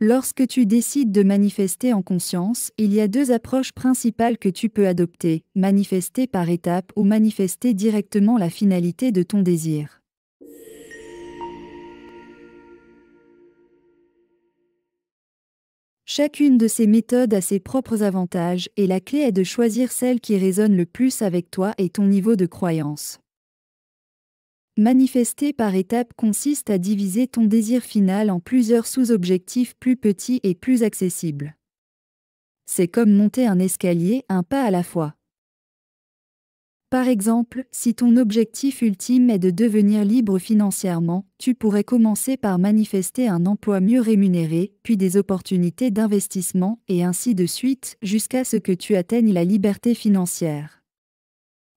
Lorsque tu décides de manifester en conscience, il y a deux approches principales que tu peux adopter, manifester par étapes ou manifester directement la finalité de ton désir. Chacune de ces méthodes a ses propres avantages et la clé est de choisir celle qui résonne le plus avec toi et ton niveau de croyance. Manifester par étapes consiste à diviser ton désir final en plusieurs sous-objectifs plus petits et plus accessibles. C'est comme monter un escalier, un pas à la fois. Par exemple, si ton objectif ultime est de devenir libre financièrement, tu pourrais commencer par manifester un emploi mieux rémunéré, puis des opportunités d'investissement, et ainsi de suite, jusqu'à ce que tu atteignes la liberté financière.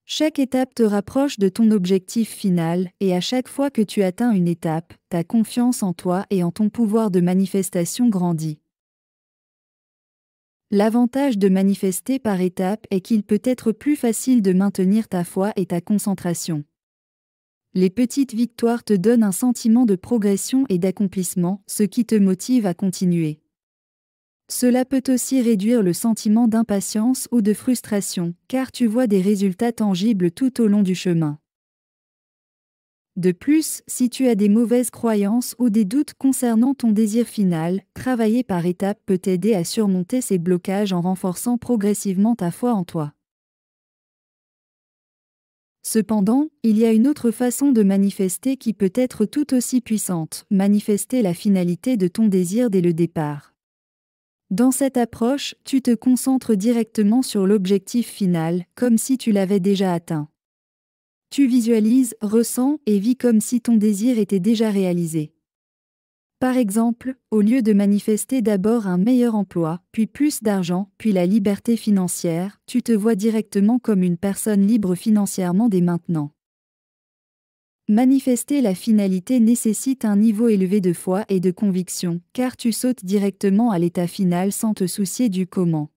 Chaque étape te rapproche de ton objectif final, et à chaque fois que tu atteins une étape, ta confiance en toi et en ton pouvoir de manifestation grandit. L'avantage de manifester par étapes est qu'il peut être plus facile de maintenir ta foi et ta concentration. Les petites victoires te donnent un sentiment de progression et d'accomplissement, ce qui te motive à continuer. Cela peut aussi réduire le sentiment d'impatience ou de frustration, car tu vois des résultats tangibles tout au long du chemin. De plus, si tu as des mauvaises croyances ou des doutes concernant ton désir final, travailler par étapes peut t'aider à surmonter ces blocages en renforçant progressivement ta foi en toi. Cependant, il y a une autre façon de manifester qui peut être tout aussi puissante, manifester la finalité de ton désir dès le départ. Dans cette approche, tu te concentres directement sur l'objectif final, comme si tu l'avais déjà atteint. Tu visualises, ressens et vis comme si ton désir était déjà réalisé. Par exemple, au lieu de manifester d'abord un meilleur emploi, puis plus d'argent, puis la liberté financière, tu te vois directement comme une personne libre financièrement dès maintenant. Manifester la finalité nécessite un niveau élevé de foi et de conviction, car tu sautes directement à l'état final sans te soucier du comment.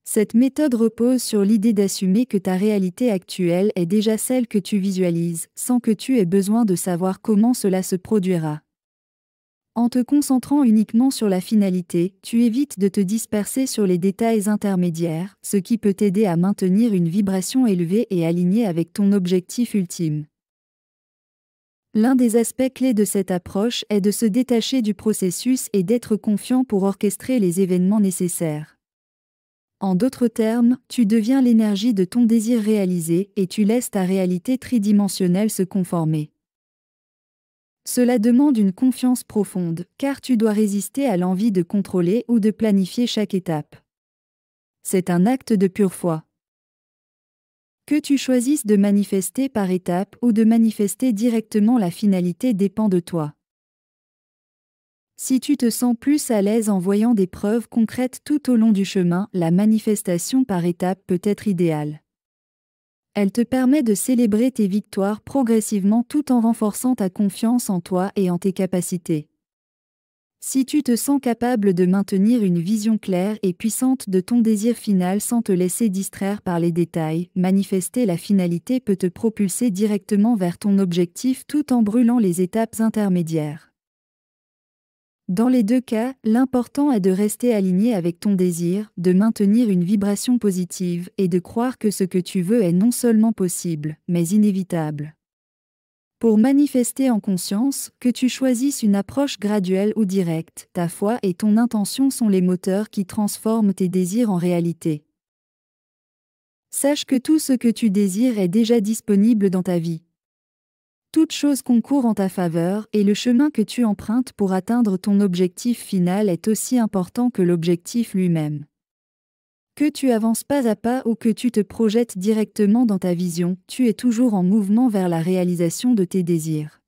Cette méthode repose sur l'idée d'assumer que ta réalité actuelle est déjà celle que tu visualises, sans que tu aies besoin de savoir comment cela se produira. En te concentrant uniquement sur la finalité, tu évites de te disperser sur les détails intermédiaires, ce qui peut t'aider à maintenir une vibration élevée et alignée avec ton objectif ultime. L'un des aspects clés de cette approche est de se détacher du processus et d'être confiant pour orchestrer les événements nécessaires. En d'autres termes, tu deviens l'énergie de ton désir réalisé et tu laisses ta réalité tridimensionnelle se conformer. Cela demande une confiance profonde, car tu dois résister à l'envie de contrôler ou de planifier chaque étape. C'est un acte de pure foi. Que tu choisisses de manifester par étapes ou de manifester directement la finalité dépend de toi. Si tu te sens plus à l'aise en voyant des preuves concrètes tout au long du chemin, la manifestation par étapes peut être idéale. Elle te permet de célébrer tes victoires progressivement tout en renforçant ta confiance en toi et en tes capacités. Si tu te sens capable de maintenir une vision claire et puissante de ton désir final sans te laisser distraire par les détails, manifester la finalité peut te propulser directement vers ton objectif tout en brûlant les étapes intermédiaires. Dans les deux cas, l'important est de rester aligné avec ton désir, de maintenir une vibration positive et de croire que ce que tu veux est non seulement possible, mais inévitable. Pour manifester en conscience, que tu choisisses une approche graduelle ou directe, ta foi et ton intention sont les moteurs qui transforment tes désirs en réalité. Sache que tout ce que tu désires est déjà disponible dans ta vie. Toute chose concourt en ta faveur et le chemin que tu empruntes pour atteindre ton objectif final est aussi important que l'objectif lui-même. Que tu avances pas à pas ou que tu te projettes directement dans ta vision, tu es toujours en mouvement vers la réalisation de tes désirs.